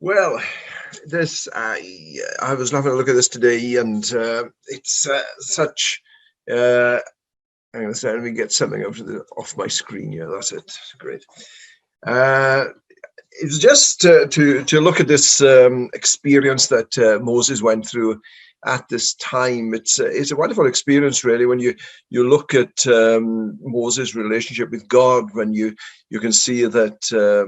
Well, this I was having a look at this today, and it's such. Uh, Hang on a second, let me get something off my screen here. That's it. Great. Uh, it was just to look at this experience that Moses went through at this time. It's a wonderful experience, really, when you look at Moses' relationship with God. When you can see that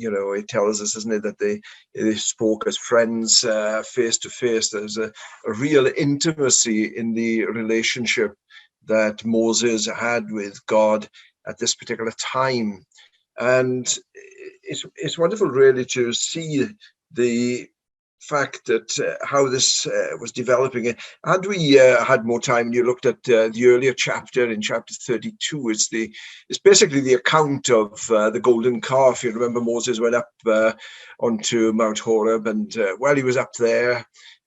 it tells us, isn't it, that they spoke as friends face to face. There's a real intimacy in the relationship that Moses had with God at this particular time. And it's wonderful, really, to see the fact that how this was developing. Had we had more time, and you looked at the earlier chapter, in chapter 32, it's basically the account of the golden calf. You remember Moses went up onto Mount Horeb, and while he was up there,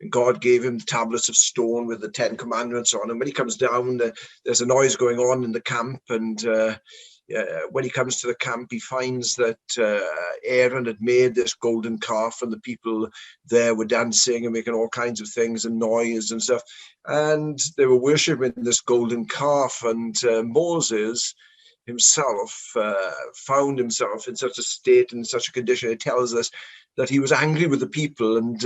God gave him the tablets of stone with the 10 commandments on. And when he comes down, there's a noise going on in the camp, and when he comes to the camp, he finds that Aaron had made this golden calf, and the people there were dancing and making all kinds of things and noise and stuff. And they were worshiping this golden calf. And Moses himself found himself in such a state, in such a condition. It tells us that he was angry with the people, and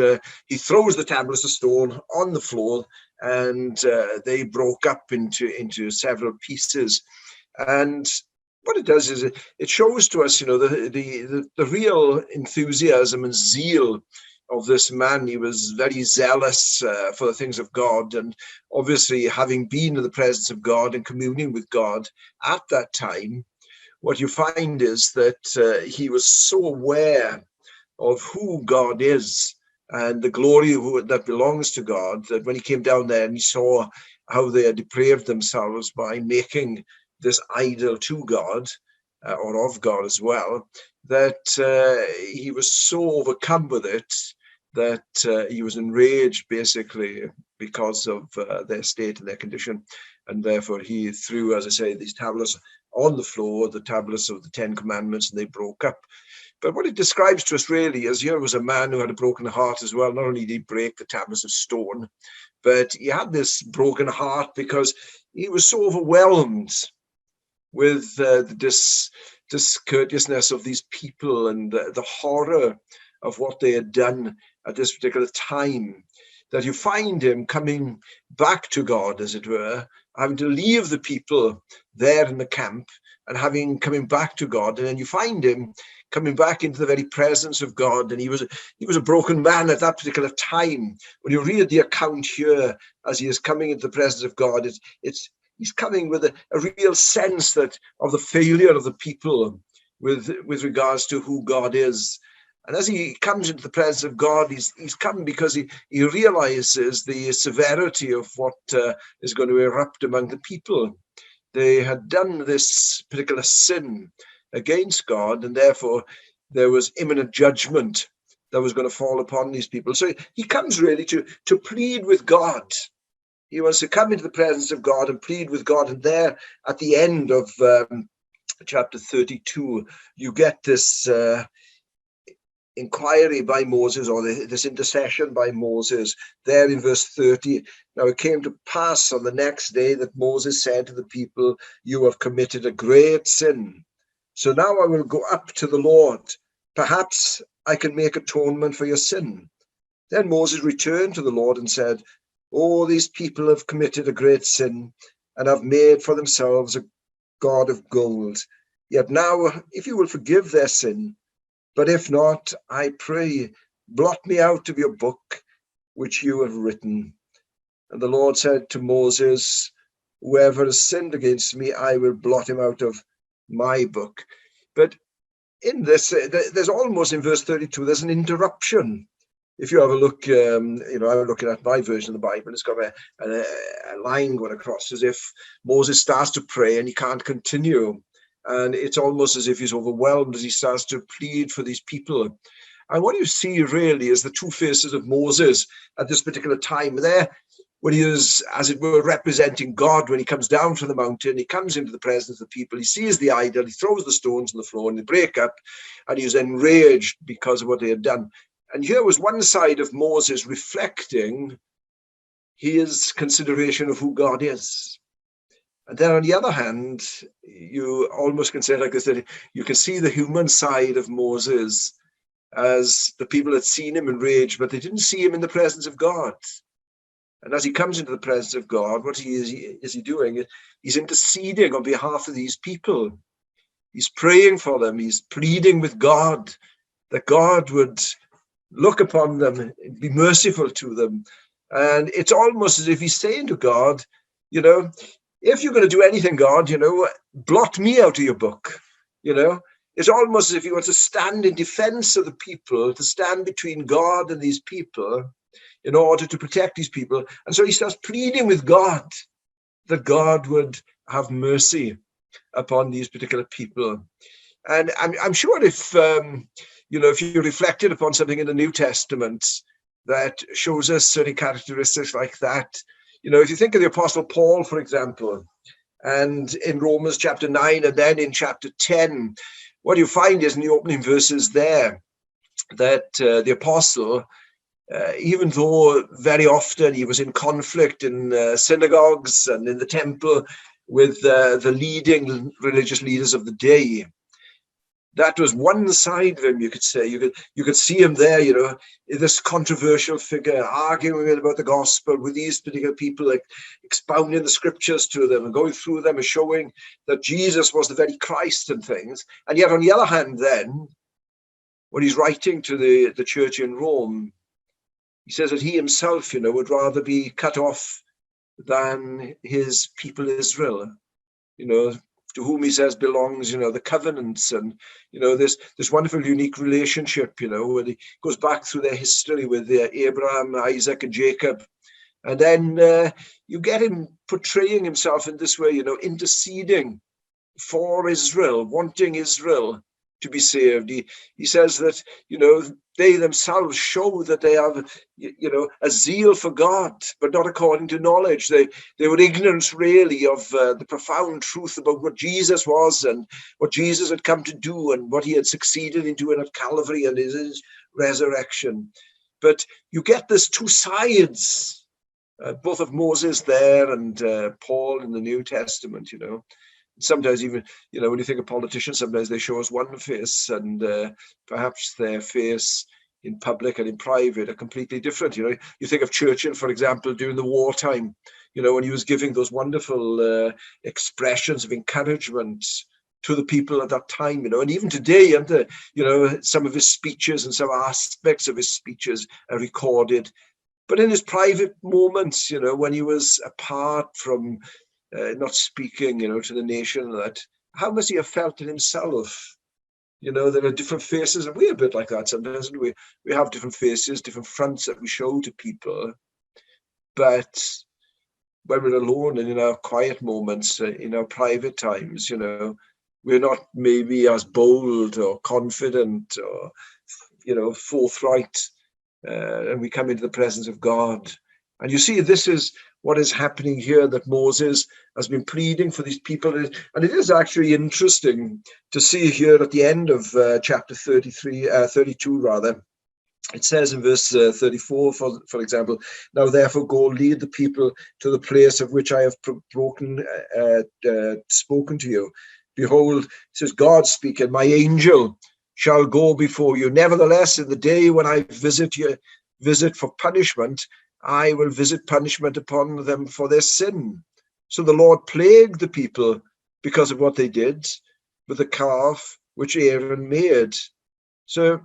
he throws the tablets of stone on the floor, and they broke up into several pieces. And what it does is it shows to us, the real enthusiasm and zeal of this man. He was very zealous for the things of God, and obviously, having been in the presence of God and communing with God at that time, what you find is that he was so aware of who God is and the glory that belongs to God, that when he came down there and he saw how they had depraved themselves by making this idol to God, or of God as well, that he was so overcome with it that he was enraged, basically, because of their state and their condition. And therefore he threw, as I say, these tablets on the floor, the tablets of the 10 commandments, and they broke up. But what it describes to us, really, is here was a man who had a broken heart as well. Not only did he break the tablets of stone, but he had this broken heart because he was so overwhelmed with the discourteousness of these people, and the horror of what they had done at this particular time, that you find him coming back to God, as it were, having to leave the people there in the camp and coming back to God. And then you find him coming back into the very presence of God. And he was a broken man at that particular time. When you read the account here, as he is coming into the presence of God, he's coming with a real sense that of the failure of the people with regards to who God is. And as he comes into the presence of God, he's come because he realizes the severity of what is going to erupt among the people. They had done this particular sin against God, and therefore there was imminent judgment that was going to fall upon these people. So he comes really to plead with God. He wants to come into the presence of God and plead with God. And there at the end of chapter 32, you get this inquiry by Moses, or this intercession by Moses, there in verse 30. Now it came to pass on the next day that Moses said to the people, "You have committed a great sin. So now I will go up to the Lord. Perhaps I can make atonement for your sin." Then Moses returned to the Lord and said, "Oh, these people have committed a great sin and have made for themselves a god of gold. Yet now, if you will forgive their sin, but if not, I pray, blot me out of your book, which you have written." And the Lord said to Moses, "Whoever has sinned against me, I will blot him out of my book." But in this, there's almost, in verse 32, there's an interruption. If you have a look, I'm looking at my version of the Bible, it's got a line going across as if Moses starts to pray and he can't continue. And it's almost as if he's overwhelmed as he starts to plead for these people. And what you see really is the two faces of Moses at this particular time. There, when he is, as it were, representing God, when he comes down from the mountain, he comes into the presence of the people, he sees the idol, he throws the stones on the floor and they break up, and he is enraged because of what they had done. And here was one side of Moses reflecting his consideration of who God is. And then on the other hand, you almost can say like this, that you can see the human side of Moses as the people had seen him in rage, but they didn't see him in the presence of God. And as he comes into the presence of God, what is he doing? He's interceding on behalf of these people. He's praying for them. He's pleading with God that God would look upon them, be merciful to them. And it's almost as if he's saying to God, if you're going to do anything, God, blot me out of your book. It's almost as if he wants to stand in defense of the people, to stand between God and these people in order to protect these people. And so he starts pleading with God that God would have mercy upon these particular people. And I'm sure if you reflected upon something in the New Testament that shows us certain characteristics like that, if you think of the Apostle Paul, for example, and in Romans chapter 9 and then in chapter 10, what you find is in the opening verses there that the apostle, even though very often he was in conflict in synagogues and in the temple with the leading religious leaders of the day, that was one side of him, you could say. You could see him there, this controversial figure, arguing about the gospel with these particular people, like expounding the scriptures to them and going through them and showing that Jesus was the very Christ and things. And yet on the other hand then, when he's writing to the church in Rome, he says that he himself, would rather be cut off than his people Israel, to whom he says belongs, the covenants and, this wonderful, unique relationship, where he goes back through their history with Abraham, Isaac and Jacob. And then you get him portraying himself in this way, interceding for Israel, wanting Israel to be saved. He says that, they themselves show that they have, a zeal for God, but not according to knowledge. They were ignorant, really, of the profound truth about what Jesus was and what Jesus had come to do and what he had succeeded in doing at Calvary and his resurrection. But you get this two sides, both of Moses there and Paul in the New Testament, Sometimes even, when you think of politicians, sometimes they show us one face and perhaps their face in public and in private are completely different. You think of Churchill, for example, during the wartime, when he was giving those wonderful expressions of encouragement to the people at that time, and even today, some of his speeches and some aspects of his speeches are recorded. But in his private moments, when he was apart from not speaking, to the nation, that how must he have felt it himself? There are different faces, and we're a bit like that sometimes. We have different faces, different fronts that we show to people. But when we're alone and in our quiet moments, in our private times, we're not maybe as bold or confident or, forthright. And we come into the presence of God. And you see, this is what is happening here, that Moses has been pleading for these people. And it is actually interesting to see here at the end of chapter 32 rather. It says in verse 34, for example, now therefore go lead the people to the place of which I have spoken to you. Behold, it says God speaking, my angel shall go before you. Nevertheless, in the day when I visit for punishment, I will visit punishment upon them for their sin. So the Lord plagued the people because of what they did with the calf which Aaron made. So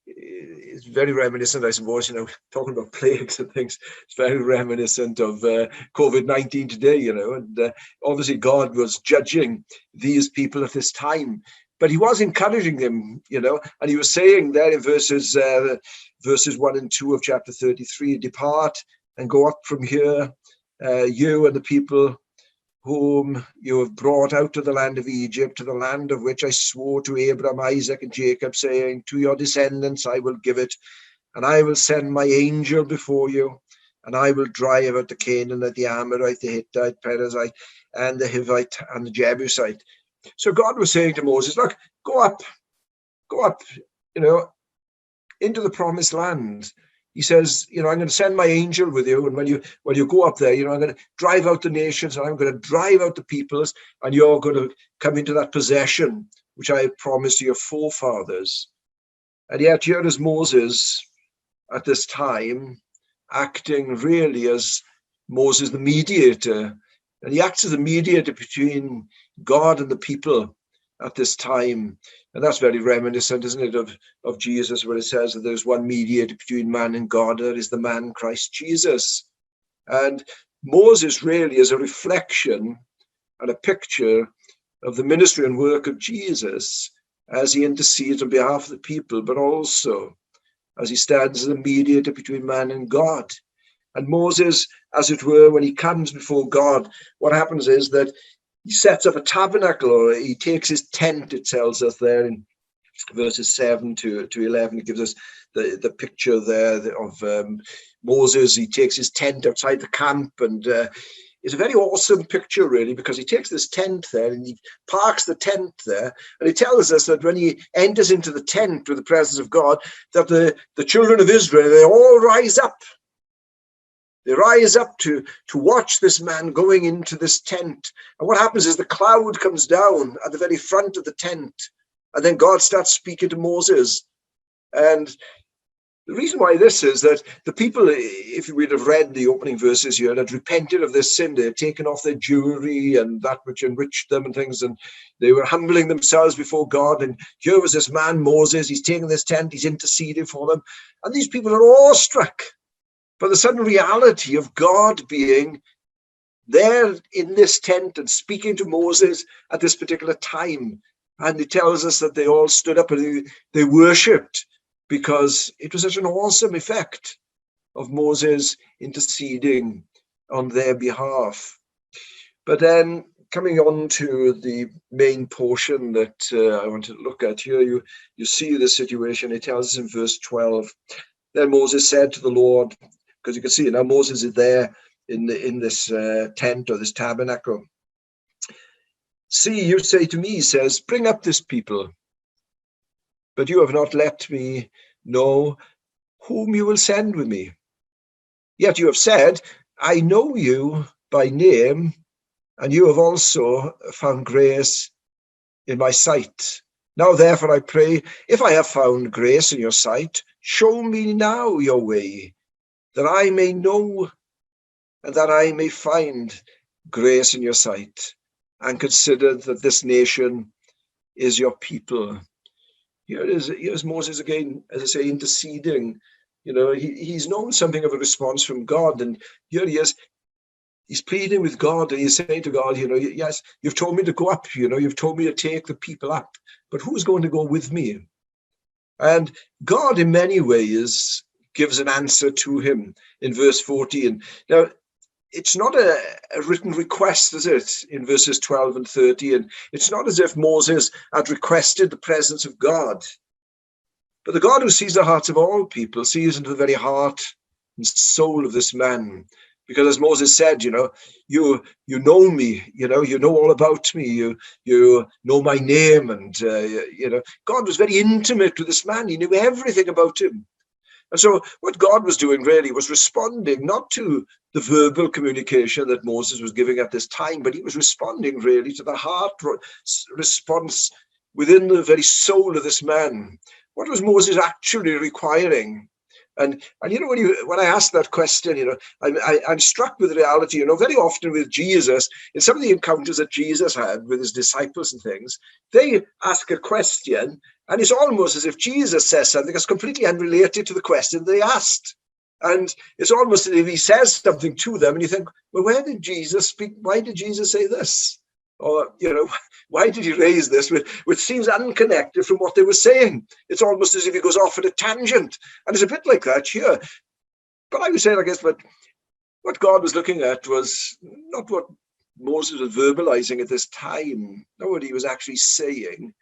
it's very reminiscent, I suppose, talking about plagues and things. It's very reminiscent of COVID-19 today, and obviously God was judging these people at this time. But he was encouraging them, and he was saying there in verses 1 and 2 of chapter 33, depart and go up from here, you and the people whom you have brought out of the land of Egypt, to the land of which I swore to Abraham, Isaac, and Jacob, saying, to your descendants I will give it, and I will send my angel before you, and I will drive out the Canaanite, the Amorite, the Hittite, Perizzite, and the Hivite, and the Jebusite. So God was saying to Moses, look, go up, into the promised land. He says, I'm going to send my angel with you, and when you go up there, I'm going to drive out the nations, and I'm going to drive out the peoples, and you're going to come into that possession which I promised to your forefathers. And yet here is Moses at this time, acting really as Moses the mediator, and he acts as a mediator between God and the people at this time. And that's very reminiscent, isn't it, of Jesus, where it says that there's one mediator between man and God, that is the man Christ Jesus. And Moses really is a reflection and a picture of the ministry and work of Jesus as he intercedes on behalf of the people, but also as he stands as a mediator between man and God. And Moses, as it were, when he comes before God, what happens is that he sets up a tabernacle, or he takes his tent, it tells us there in verses 7 to 11. It gives us the picture there of Moses. He takes his tent outside the camp, and it's a very awesome picture, really, because he takes this tent there and he parks the tent there, and he tells us that when he enters into the tent with the presence of God, that the children of Israel, they all rise up. They rise up to watch this man going into this tent. And what happens is the cloud comes down at the very front of the tent, and then God starts speaking to Moses. And the reason why this is that the people, if we'd have read the opening verses here, had repented of their sin. They had taken off their jewelry and that which enriched them and things, and they were humbling themselves before God. And here was this man, Moses. He's taken this tent, he's interceding for them. And these people are awestruck by the sudden reality of God being there in this tent and speaking to Moses at this particular time. And it tells us that they all stood up and they worshipped, because it was such an awesome effect of Moses interceding on their behalf. But then coming on to the main portion that I want to look at here, you see the situation. It tells us in verse 12, then Moses said to the Lord, because you can see now Moses is there in this tent or this tabernacle. See, you say to me, he says, bring up this people, but you have not let me know whom you will send with me. Yet you have said, I know you by name, and you have also found grace in my sight. Now, therefore, I pray, if I have found grace in your sight, show me now your way, that I may know and that I may find grace in your sight, and consider that this nation is your people. Here's Moses again, as I say, interceding. He's known something of a response from God, and here he is. He's pleading with God, and he's saying to God, yes, you've told me to go up, you've told me to take the people up, but who's going to go with me? And God, in many ways, gives an answer to him in verse 14. Now, it's not a written request, is it, in verses 12 and 13? It's not as if Moses had requested the presence of God. But the God who sees the hearts of all people sees into the very heart and soul of this man. Because as Moses said, you know me, you know all about me, you know my name. And, God was very intimate with this man. He knew everything about him. And so what God was doing really was responding not to the verbal communication that Moses was giving at this time, but he was responding really to the heart response within the very soul of this man. What was Moses actually requiring? And when I ask that question, I'm struck with the reality, very often with Jesus, in some of the encounters that Jesus had with his disciples and things, they ask a question, and it's almost as if Jesus says something that's completely unrelated to the question they asked. And it's almost as if he says something to them, and you think, well, where did Jesus speak? Why did Jesus say this? Or, why did he raise this, which seems unconnected from what they were saying? It's almost as if he goes off at a tangent. And it's a bit like that here. But I would say, I guess, but what God was looking at was not what Moses was verbalizing at this time, not what he was actually saying,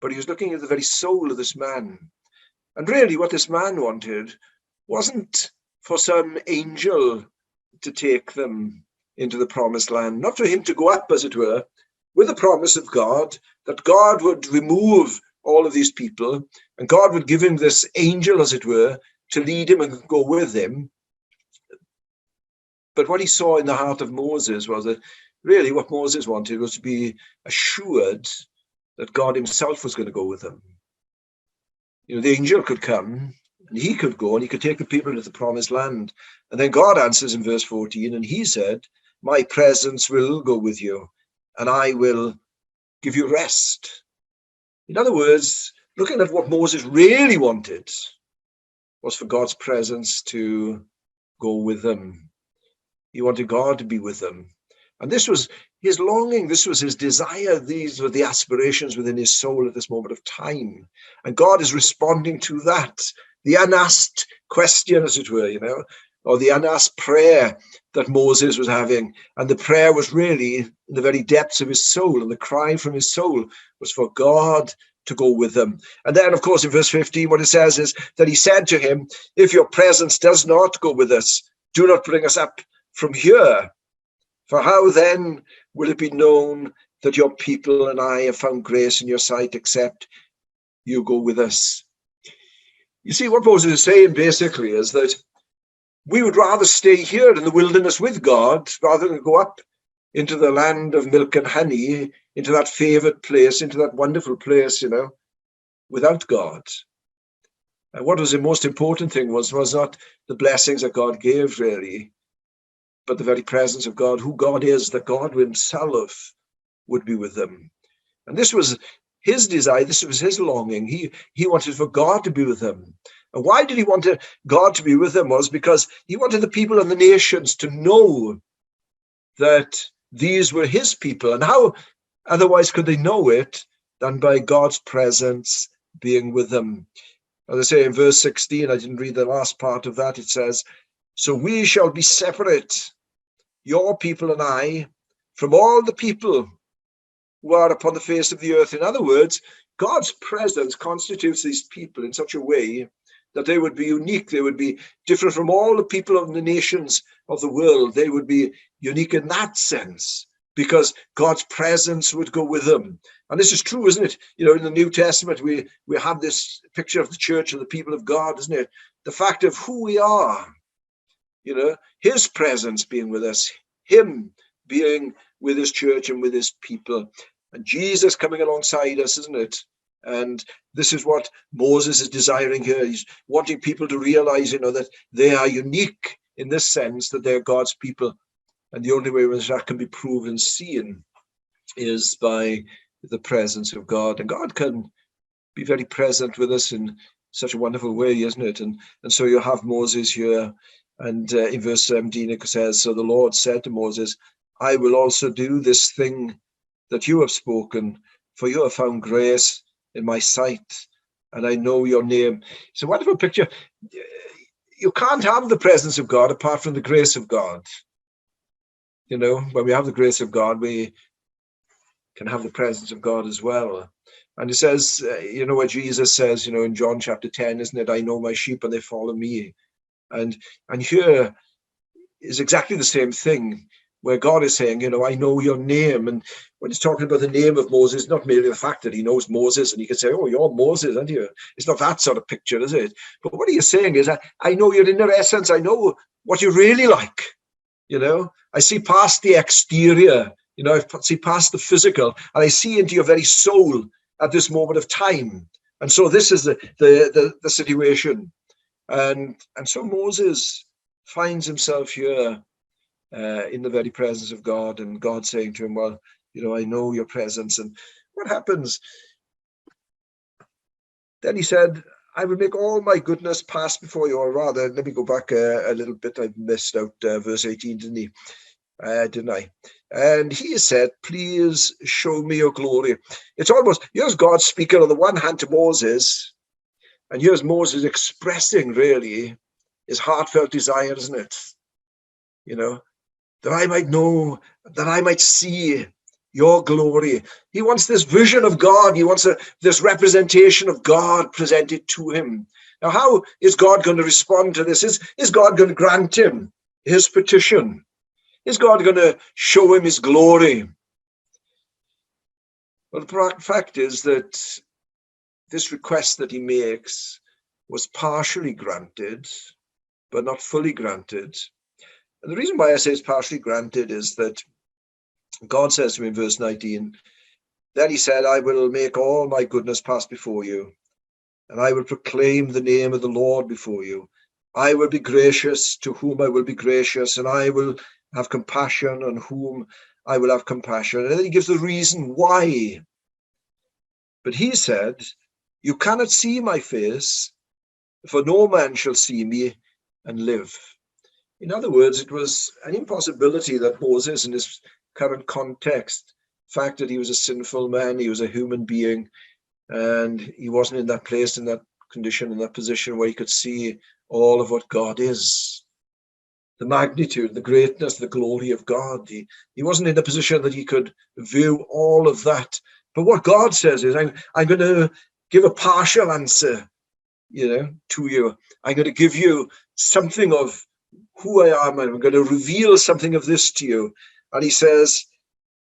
but he was looking at the very soul of this man. And really what this man wanted wasn't for some angel to take them into the promised land, not for him to go up, as it were, with the promise of God, that God would remove all of these people, and God would give him this angel, as it were, to lead him and go with him. But what he saw in the heart of Moses was that really what Moses wanted was to be assured that God himself was going to go with him. You know, the angel could come and he could go and he could take the people to the promised land. And then God answers in verse 14, and he said, my presence will go with you and I will give you rest. In other words, looking at what Moses really wanted was for God's presence to go with them. He wanted God to be with them. And this was his longing. This was his desire. These were the aspirations within his soul at this moment of time. And God is responding to that, the unasked question, as it were, you know, or the unasked prayer that Moses was having. And the prayer was really in the very depths of his soul. And the cry from his soul was for God to go with them. And then, of course, in verse 15, what it says is that he said to him, if your presence does not go with us, do not bring us up from here. For how then will it be known that your people and I have found grace in your sight, except you go with us? You see, what Moses is saying basically is that we would rather stay here in the wilderness with God rather than go up into the land of milk and honey, into that favored place, into that wonderful place, you know, without God. And what was the most important thing was not the blessings that God gave, really, but the very presence of God, who God is, that God himself would be with them. And this was his desire, this was his longing. He wanted for God to be with him. And why did he want God to be with him? Was because he wanted the people and the nations to know that these were his people. And how otherwise could they know it than by God's presence being with them? As I say in verse 16, I didn't read the last part of that. It says, so we shall be separate, your people and I, from all the people who are upon the face of the earth. In other words, God's presence constitutes these people in such a way that they would be unique. They would be different from all the people of the nations of the world. They would be unique in that sense, because God's presence would go with them. And this is true, isn't it? You know, in the New Testament, we have this picture of the church and the people of God, isn't it? The fact of who we are, you know, his presence being with us, him being with his church and with his people, and Jesus coming alongside us, isn't it? And this is what Moses is desiring here. He's wanting people to realize, you know, that they are unique in this sense, that they're God's people. And the only way that can be proven, seen, is by the presence of God. And God can be very present with us in such a wonderful way, isn't it? And so you have Moses here. And in verse 17, it says, so the Lord said to Moses, I will also do this thing that you have spoken, for you have found grace in my sight, and I know your name. It's a wonderful picture. You can't have the presence of God apart from the grace of God. You know, when we have the grace of God, we can have the presence of God as well. And it says, you know, what Jesus says, you know, in John chapter 10, isn't it? I know my sheep and they follow me. And here is exactly the same thing, where God is saying, you know, I know your name. And when he's talking about the name of Moses, not merely the fact that he knows Moses and he can say, oh, you're Moses, aren't you? It's not that sort of picture, is it? But what he is saying is, I know your inner essence. I know what you're really like. You know, I see past the exterior, you know, I see past the physical, and I see into your very soul at this moment of time. And so this is the situation. And so Moses finds himself here in the very presence of God, and God saying to him, well, you know, I know your presence. And what happens? Then he said, I will make all my goodness pass before you. Or rather, let me go back a little bit. I missed out verse 18, didn't I? And he said, please show me your glory. It's almost, here's God speaking on the one hand to Moses, and here's Moses expressing really his heartfelt desire, isn't it? You know, that I might know, that I might see your glory. He wants this vision of God. He wants this representation of God presented to him. Now, how is God going to respond to this? Is God going to grant him his petition? Is God going to show him his glory? Well, the fact is that this request that he makes was partially granted, but not fully granted. And the reason why I say it's partially granted is that God says to him in verse 19, then he said, I will make all my goodness pass before you, and I will proclaim the name of the Lord before you. I will be gracious to whom I will be gracious, and I will have compassion on whom I will have compassion. And then he gives the reason why. But he said, you cannot see my face, for no man shall see me and live. In other words, it was an impossibility that Moses, in his current context, the fact that he was a sinful man, he was a human being, and he wasn't in that place, in that condition, in that position where he could see all of what God is, the magnitude, the greatness, the glory of God. He wasn't in a position that he could view all of that. But what God says is, I'm going to give a partial answer, to you. I'm going to give you something of who I am, and I'm going to reveal something of this to you. And he says,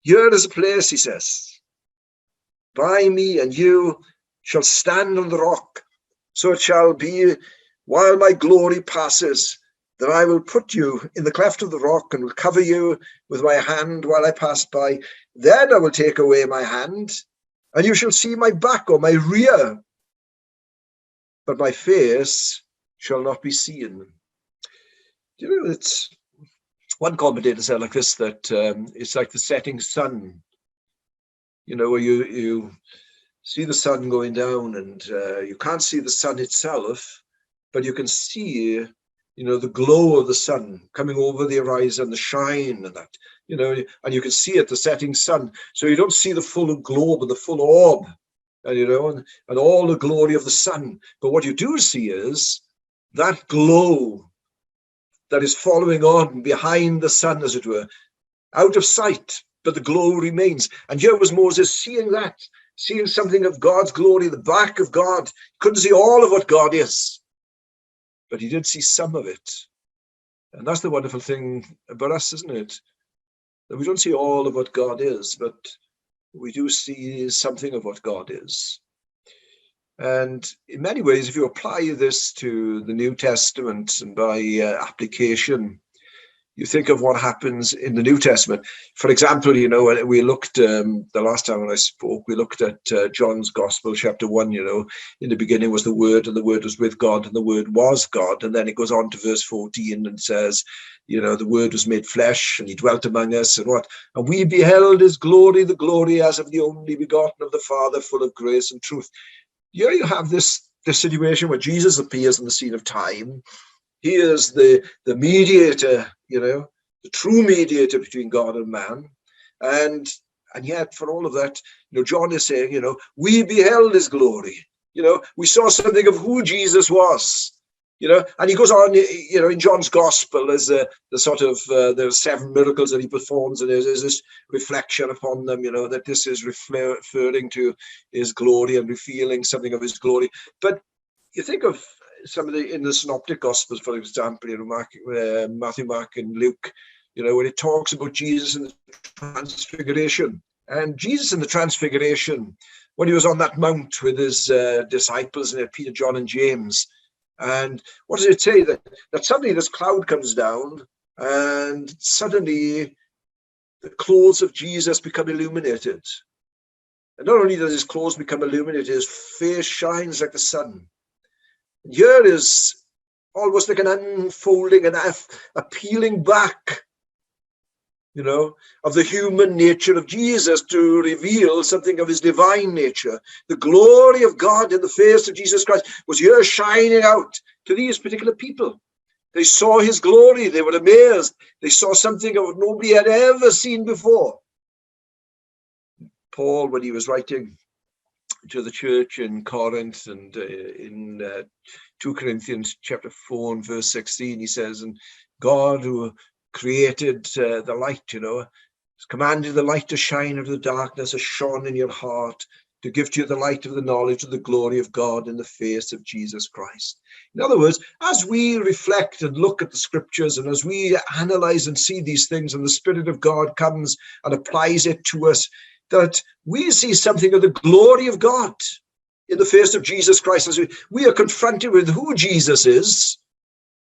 here is a place, he says, by me, and you shall stand on the rock. So it shall be, while my glory passes, that I will put you in the cleft of the rock and will cover you with my hand while I pass by. Then I will take away my hand, and you shall see my back or my rear, but my face shall not be seen. It's one commentator said like this, that it's like the setting sun, where you see the sun going down, and you can't see the sun itself, but you can see, the glow of the sun coming over the horizon, the shine and that, and you can see it, the setting sun. So you don't see the full globe and the full orb, and all the glory of the sun. But what you do see is that glow that is following on behind the sun, as it were, out of sight, but the glow remains. And here was Moses seeing that, seeing something of God's glory, the back of God. He couldn't see all of what God is, but he did see some of it. And that's the wonderful thing about us, isn't it? That we don't see all of what God is, but we do see something of what God is. And in many ways, if you apply this to the New Testament and by application, you think of what happens in the New Testament. For example, we looked, the last time when I spoke, we looked at John's Gospel, chapter 1, in the beginning was the Word, and the Word was with God, and the Word was God. And then it goes on to verse 14 and says, the Word was made flesh, and he dwelt among us, and what? And we beheld his glory, the glory as of the only begotten of the Father, full of grace and truth. Here you have this situation where Jesus appears on the scene of time. He is the mediator, the true mediator between God and man. And yet, for all of that, John is saying, we beheld his glory. We saw something of who Jesus was. And he goes on, in John's Gospel, as the sort of, there's 7 miracles that he performs, and there's this reflection upon them, that this is referring to his glory and revealing something of his glory. But you think of some of in the synoptic Gospels, for example, Matthew, Mark, and Luke, when it talks about Jesus in the Transfiguration. And Jesus in the Transfiguration, when he was on that mount with his disciples, and Peter, John, and James, and what does it say? That suddenly this cloud comes down, and suddenly the clothes of Jesus become illuminated. And not only does his clothes become illuminated, his face shines like the sun. And here is almost like an unfolding and a peeling back, of the human nature of Jesus to reveal something of his divine nature. The glory of God in the face of Jesus Christ was here shining out to these particular people. They saw his glory. They were amazed. They saw something of what nobody had ever seen before. Paul, when he was writing to the church in Corinth and in 2 Corinthians chapter 4 and verse 16, he says, and God who created the light, has commanded the light to shine out of the darkness, has shone in your heart to give to you the light of the knowledge of the glory of God in the face of Jesus Christ. In other words, as we reflect and look at the scriptures, and as we analyze and see these things, and the Spirit of God comes and applies it to us, that we see something of the glory of God. in the face of Jesus Christ, as we are confronted with who Jesus is,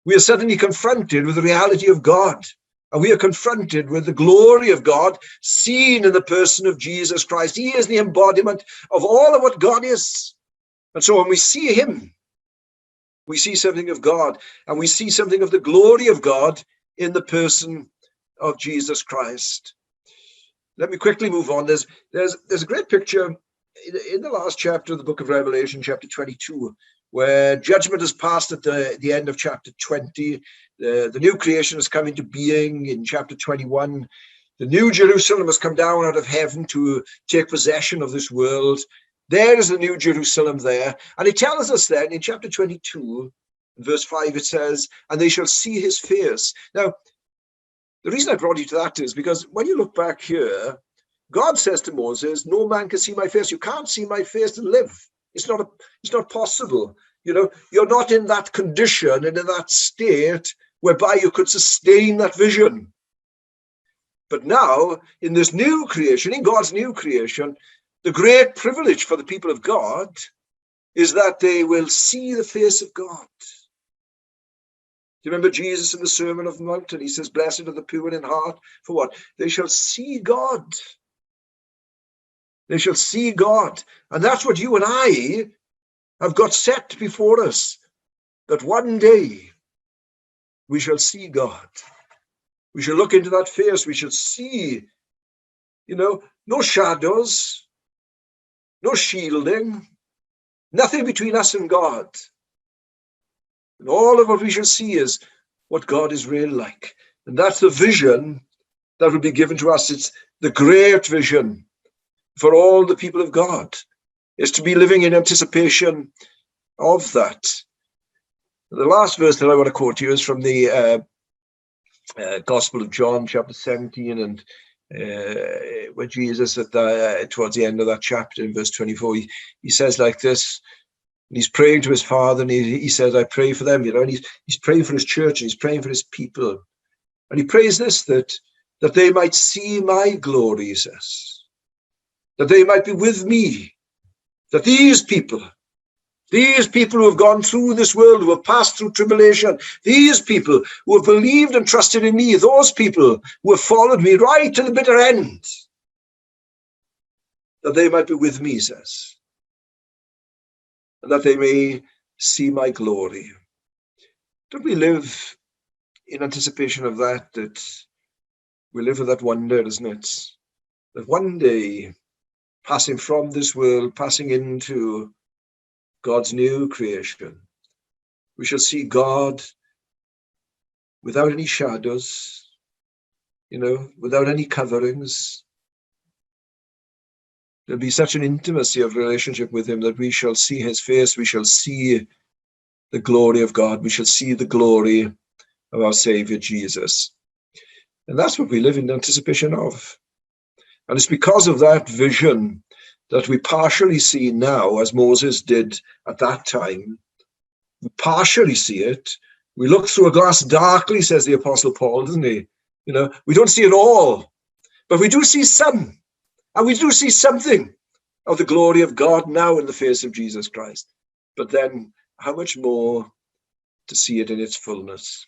we are suddenly confronted with the reality of God. And we are confronted with the glory of God seen in the person of Jesus Christ. He is the embodiment of all of what God is. And so when we see him, we see something of God, and we see something of the glory of God in the person of Jesus Christ. Let me quickly move on. There's a great picture in the last chapter of the book of Revelation, chapter 22, where judgment is passed at the end of chapter 20. The new creation has come into being in chapter 21. The new Jerusalem has come down out of heaven to take possession of this world. There is the new Jerusalem there. And it tells us then in chapter 22, verse 5, it says, and they shall see his face. Now, the reason I brought you to that is because when you look back here, God says to Moses, no man can see my face. You can't see my face and live. It's not possible. You're not in that condition and in that state whereby you could sustain that vision. But now, in this new creation, in God's new creation, the great privilege for the people of God is that they will see the face of God. Do you remember Jesus in the Sermon on the Mount? And he says, blessed are the pure in heart. For what? They shall see God. They shall see God. And that's what you and I have got set before us, that one day we shall see God. We shall look into that face. We shall see, no shadows, no shielding, nothing between us and God. And all of what we shall see is what God is really like. And that's the vision that will be given to us. It's the great vision for all the people of God, is to be living in anticipation of that. The last verse that I want to quote to you is from the Gospel of John, chapter 17, and where Jesus, towards the end of that chapter, in verse 24, he says like this. And he's praying to his Father, and he says, I pray for them, and he's praying for his church, and he's praying for his people. And he prays this, that they might see my glory, he says, that they might be with me, that these people who have gone through this world, who have passed through tribulation, these people who have believed and trusted in me, those people who have followed me right to the bitter end, that they might be with me, he says, and that they may see my glory. Don't we live in anticipation of that we live with that wonder, isn't it? That one day, passing from this world, passing into God's new creation, we shall see God without any shadows, without any coverings. There'll be such an intimacy of relationship with him that we shall see his face. We shall see the glory of God. We shall see the glory of our Savior Jesus. And that's what we live in anticipation of. And it's because of that vision that we partially see now, as Moses did at that time. We partially see it. We look through a glass darkly, says the Apostle Paul, doesn't he? We don't see it all, but we do see some. And we do see something of the glory of God now in the face of Jesus Christ. But then how much more to see it in its fullness?